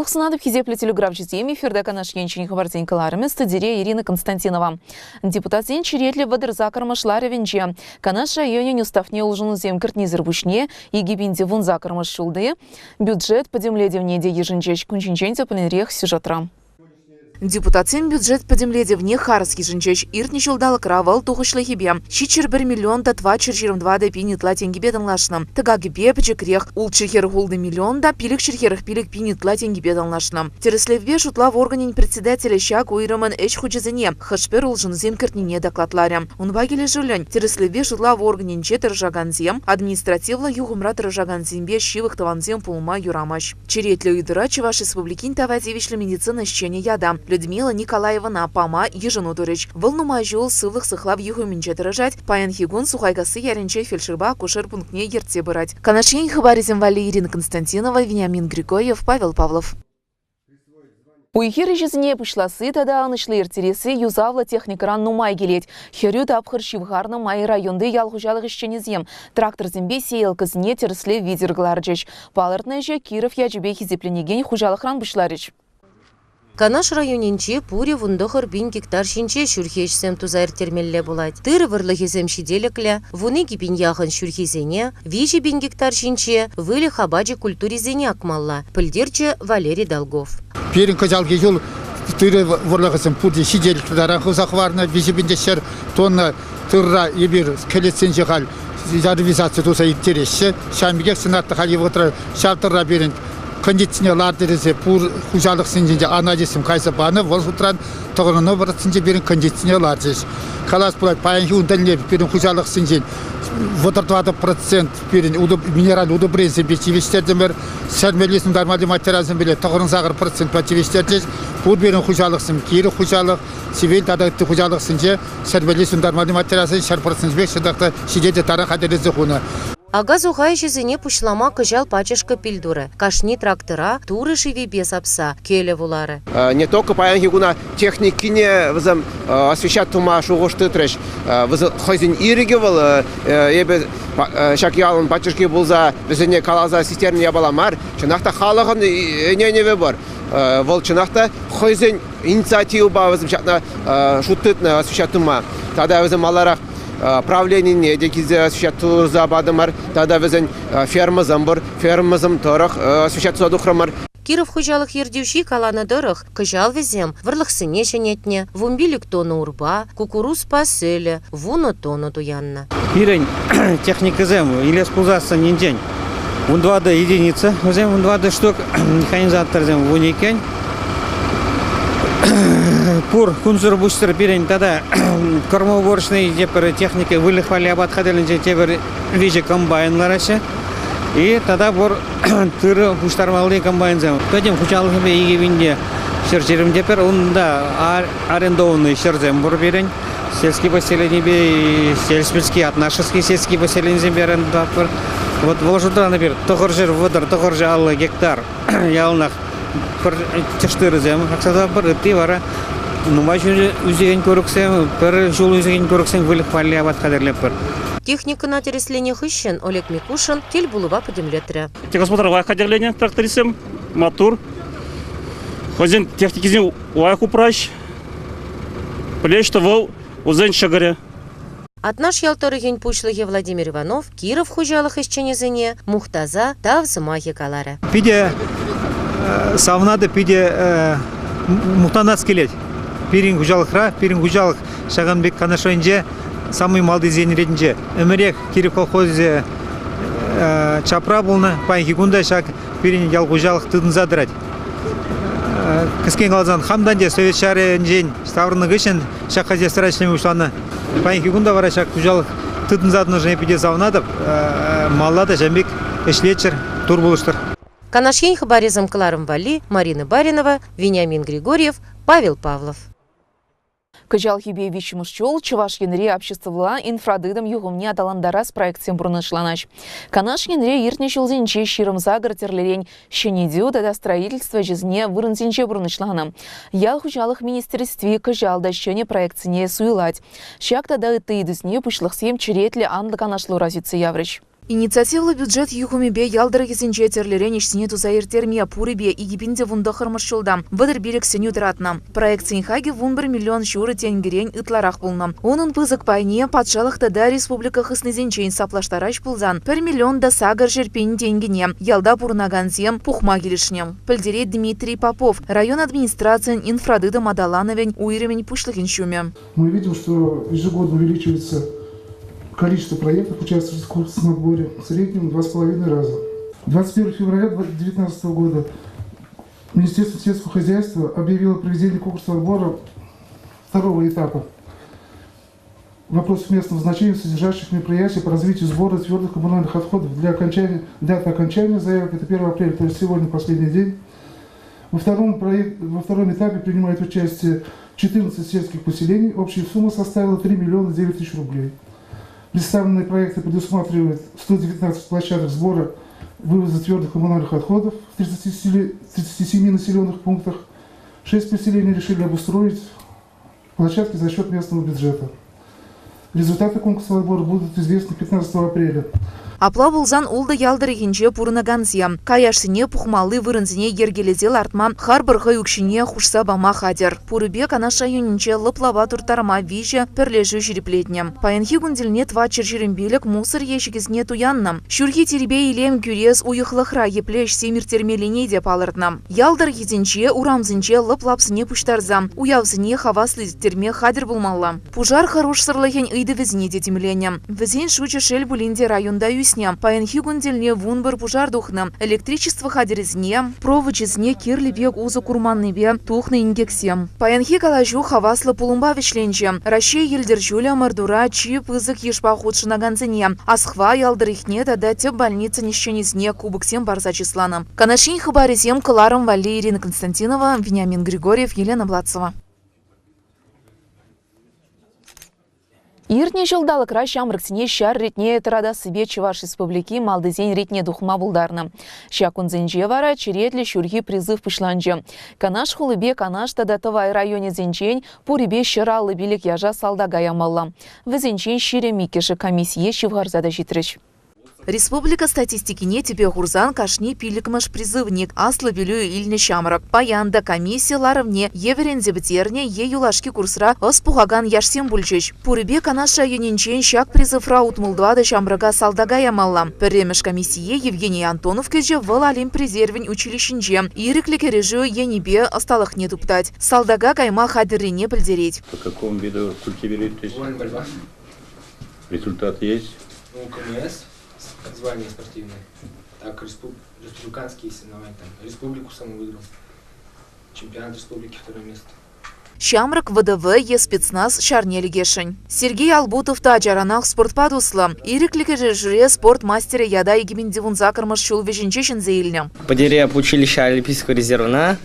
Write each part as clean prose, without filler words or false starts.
Ушылық сынадып кезеплі телеграф жезем эфирда канаш енчені хабарден каларымыз студия Ирина Константинова. Депутатен черетлі вадыр закармашлары венче. Канаш районе уставне улжыны земкірт незірбушне, египенде вун закармаш шулды. Бюджет подемледевнеде ежінчеш күнченчен тепленрех сюжетра. Депутатсен бюджет подемледевне харский жінчеш иртне жылдалы кравал туғышлы хебе. Шичер 1 миллион да 2,22 да пинитла тенгебе даңлашны. Тыга гебе пчекрех ул чехер гулды миллион да пилік шерхерых пилік пинитла тенгебе даңлашны. Тереслевбе шутла в органин председателя щак уйрымын эч хучезене. Хышпер улжынзен кіртнене докладларя. Унбагеле жылын. Тереслевбе шутла в органин четыр жаганзем, административла югумра тыржаганзембе шивых таванзем пулма юрамаш. Черетлі уйдыра Чуваш республикин тавазевишлі медицина щене яда. Людмила Николаевна Пама Еженудорыч. Волнума жол сывлых сыхлав югуменче дырыжать, паян хигун сухайгасы яренче фельдшерба акушер пунктне ерте бырать. Канашень хабаризм вали Ирина Константинова, Вениамин Григорьев, Павел Павлов. Уйхер жезіне пышласы тада анышлы ертересі юзавла техникаран нумай келет. Херю тапқыр шивғарны май районды ялғужалық ішченезем. Трактор зембе сейел кызне теріслі видергіларджеш. Палыртны же Киров яжебе хизепленеген хужалықран бұшларыч. Канаш районинче пуре вундохыр 1000 гектар шинче шүрхешсем тузайр термелле булать. Тыры вырлыхезем шиделекле, вуны гипин яхын шүрхезене, вижи 1000 гектар шинче, выли хабаджи культуризене акмалла. Пыльдерче Валерий Долгов. Перин козалги юл тыры вырлыхезем пуре шиделекле, хузахварна, вижи 50 тонна тырра ебир скелетсен жехал. Зарвизация туса интересе, шамбигек сенатта хали вотра шалтырра берин. Кондиционерлар дересе пур хужалық сенженде анализм қайсы баны ол ұтран тұғырыны бір сенже берін кондиционерлар дес. Қалас бұлай паян хюндаліне берін хужалық сенжен вотыр 20% берін минерал удобренсе бечевестерден бір сәрмелесін дармады материалсын біле тұғырын зағыр процент бечевестердес пур берін хужалық сен кейрі хужалық севел тадақты хужалық сенже сәрмелесін дармады материалсын 6% бек шыдақты шедеде тарын қадерезі құны. Ага зухай жезене пушлама кыжал пачешка пильдуры. Кашни трактора, туры живи без апса, келе вулары. Не только паянги гуна техникине вызым освещать тума шугошты треш. Вызы хозин иригевал, ебе шакиалын пачешки булза, везене калаза систерни ябаламар. Чынақта халығын не бар. Вол чынақта хозин инициатива вызым шатна шуттытны освещать тума. Тогда вызым аларах правление декизе освещать забадымар, тогда везен ферма замбур, ферма замторах освещать садухрамар. Киров хужалық ердеуші каланы дырық, кыжал везем, вырлықсыне женетне, вумбилік тоны урба, кукуруз паселе, вуны тоны дуянна. Ирень техникізем, илес пулзасы ненден. Вундвада единица, везем вундвада штук, механизатор зем вуникен. Пур кунзур бустер бирен тада кормоуборочный тепер техника вылихвали абатхаделинже тепер вижи комбайнлараше и тада бор тыры буштармалды комбайнзем. Пойдем хучалыгы игивинде шерчерим тепер онда арендованный шерзем бор бирен сельский поселение бе сельские отношенские сельские поселения берен тапер. Вот волжудан например тохоржер водор тохоржа аллы гектар ялнах тештырызем аксада бір тивара нумай үзеген көріксем бір жол үзеген көріксем вылық фалли абат қадерлеп бір. Техника на тереслене хыщен Олег Микушин кель булыва подемлетре. Техосмотр вай қадерление тракторисем мотор. Хозин техникизем вай купраш. Плещ то вол узен шагаре. От наш ялторыген пушлыге Владимир Иванов Киров хужалық ишченезене Мухтаза тав зымахи калары. Пиде савнады пиде мухтанат скелет. Пирин хужалықра, пирин хужалық Шаганбек Канашойнже самый малды зенередінже. Өмірек Киров колхозе чапра болны, пайынки күнда шак пирин ял хужалық тыдын задырать. Кіскен қалазан хамданде совет шарынжен ставрыны гышын шак хозяйство рачлеми ушланы. Пайынки күнда вара шак хужалық тыдын задыны және пиде савнадып, маллада жәмбек эшлетчер тур болыштыр. Канашень хабаризм Кларом Вали, Марина Баринова, Вениамин Григорьев, Павел Павлов. Кыжал хибе вичимыш чол, Чуваш янре обществовала инфрадыдам югумне адаландара с проектсем бұрнышланач. Канаш янре иртне жылзенче ширым загыр терлерень щенедю дада строительство жизне вырынзенче бұрнышлана. Ял хужалық министерстве кыжал да щене проектсіне суйлать. Щак тада ыты идусне пушлықсем черетлі анлы канашлы разицы яврыч. Инициативлы бюджет юхумебе ялдыры кезінче терлерен ішсіне тузайыр термия пурыбе игипинде вунда хырмышчылда. Вадыр билік сеню тратна. Проект сенхаги вун 1 миллион шуры тенгерен ытларах булна. Onun пызык пайне патшалықта да республика хыснезенчейн саплаштараш пулзан 1 миллион да сагар жерпен тенгене. Ялда пурнаганзем пухма келишнем. Пыльдере Дмитрий Попов, район администрации инфрадыда Мадалановень уйремень пушлыхин шуме. Мы видим, что ежегодно увеличивается количество проектов, участвующих в конкурсном отборе, в среднем 2,5 раза. 21 февраля 2019 года Министерство сельского хозяйства объявило проведение конкурсного отбора второго этапа. Вопрос местного значения содержащих мероприятий по развитию сбора твердых коммунальных отходов для даты окончания заявок это 1 апреля, то есть сегодня последний день. Во втором этапе принимает участие 14 сельских поселений. Общая сумма составила 3 миллиона 9 тысяч рублей. Представленные проекты предусматривают 119 площадок сбора вывоза твердых коммунальных отходов в 37 населенных пунктах. 6 поселений решили обустроить площадки за счет местного бюджета. Результаты конкурсного отбора будут известны 15 апреля. Апла булзан улда ялдыры генче пурнаганзия. Каяшсыне пухмалы вырынзине ергелезел артма харбырғы юкшине хушса бама хадер. Пурыбе канаш районинче лыплава туртарма виже перлежу жиреплетне. Паянхи гунделне тва черчерембелек мусор ешігізне туянна. Шурхи теребе илем кюрез уйықлықра еплеш семир термелине деп алыртна. Ялдыр гезінче урамзінче лыплапсыне пуштарза. Уявзыне хаваслы терме хадер булмалла. Пужар хорош сырлыхен ыйды візіне детемлене. Візен шучы шел булинде районда Паянхи гунделне вунбар пужар духна. Электричество хадерезне, проводчизне кирлибек узы курманныбе тухна ингексем. Паянхи калажу хаваслы пулумба вишленче. Рашей елдержуля мардура чип ызык ешпа худшынаганзыне. Асхва ялдырыхне да теп больница нищенезне кубыксем барса числана. Канашин хабарезем каларом Вали Ирина Константинова, Вениамин Григорьев, Елена Блацова. Иртне жылдалы кращ амрыксіне шар ретне тұрада себе Чуваш республики малдызен ретне духма булдарны. Шакунзенже вара черетлі шүрхи призыв пышланжы. Канаш хулыбе канаш тадатывай районе зенчен пурибе шыралы билік яжа салда гаямалла. Візенчен ширемикеші комиссие шивгарзада житріш. Республика статистикине тебе гурзан кашни пиликмаш призывник аслы билю ильне шамрак. Паянда комиссияларывне еверензе бітерне е юлашки курсра оспугаган яшсем бульчыш. Пурыбе канаш районинчен шак призывра утмылдвада шамрага салдага ямалла. Перемеш комиссие Евгений Антонов кеже выл алим призервень училищенже. Ирыклике режу енибе осталых не туптать. Салдага кайма хадерине пыльдереть. По какому виду культивируетесь? Результат есть? КМС. Звание спортивное. Так, республиканские соревнования. Республику сам выиграл. Чемпионат республики 2 место. Шамрак ВДВ е спецназ шарнели гешень. Сергей Албутов та жаранах спортпадусла. Ириклике жюре спортмастера яда и гиминдивун закармаш шул веженчешен заильня. Подере училища Олимпийского резервна.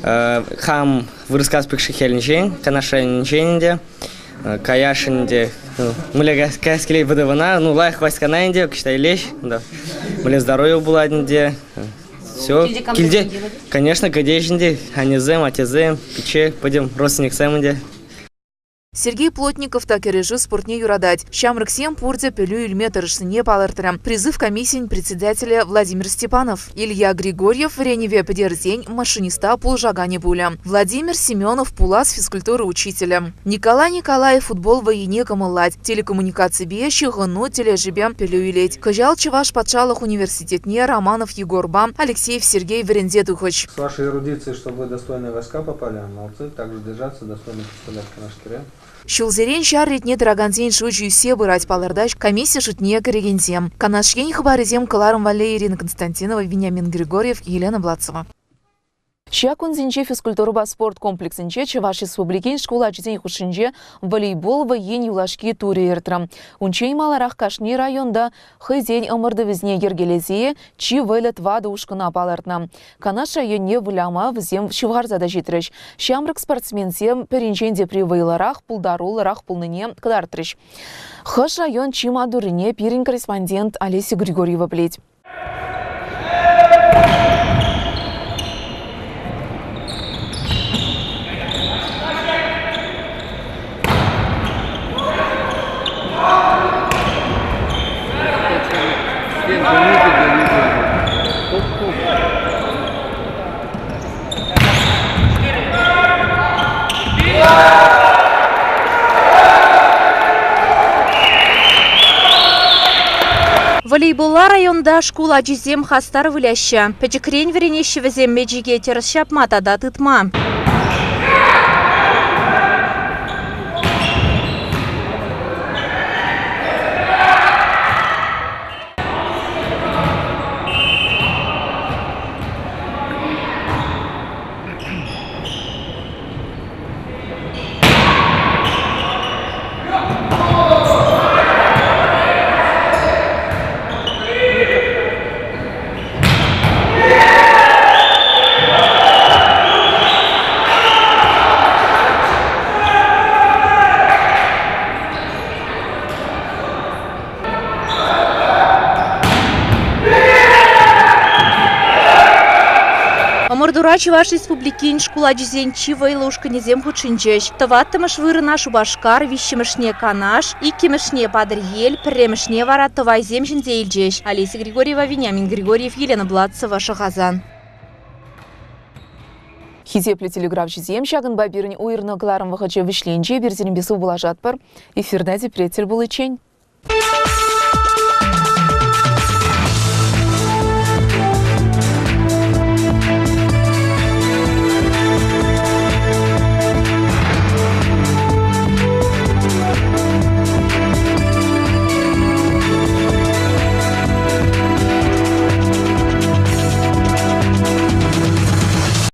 Хам вырсказ пикшихельнчен, канашенченде. Каяшенде, мы каскили выдавана, ну лайх войска инде, киштай лещ, да, мы здоровье было инде, все, кильде, конечно, кадежинде, анизем, атизем, пече, пойдем родственник сам инде. Сергей Плотников так и режу спортне юрадать. Шамрак 7 пурде пелю ильме тарышсыне палыртырам. Призыв комиссии председателя Владимир Степанов. Илья Григорьев в Реневе подерзень машиниста пулжагане буля. Владимир Семенов пулас физкультуры учителя. Николай Николаев футбол воине камылать. Телекоммуникации бещи гыну тележибе пелю илеть. Кожал Чуваш патшалых университетне Романов Егорба, Алексеев Сергей Верензетухоч. С вашей эрудицией, чтобы вы достойные войска попали, молодцы, также держаться, достойно представлять наш территорию. Шулзерен шар ретне драгантен шучу все бырать палардаш комиссия шутне коррегензем. Канашкен хабарезем каларом Вали Ирина Константинова, Вениамин Григорьев, Елена Блацова. Шакунзенче физкультура спорт комплексенче Чуваш республикин школа читен хушинче волейбол воен юлашки туре эртрам. Унчей маларах кашни районда хызень ымырды візне ергелезее чи вылет вады ушкына палыртна. Канаш районне вляма візем шивгарзада житрыш. Шамрак спортсменсем перенченде при вайларах пулдаруларах пулныне кадартрыш. Хыш район чима дурине пирин корреспондент Олеся Григорьева плеть. Волейболла районда школа жизем хастар выляща. Печекрень веренещи везем меджиге терс шапмата да тытма. Мордура Чуваш республикин школа жизенчи вайлушка незем хучинчеш. Таваттымыш вырына Шубашкар, вищемышне Канаш, иккемышне Падырьель, премышне вара Тавайзем жинзейльчеш. Олеся Григорьева, Вениамин Григорьев, Елена Бладцева, Шахазан. Хизеплі телеграф жизем шагын бабирын уйрны гларым вахачы вишленче берзерін бесу булажат бар. Эфирда депретель был ичень.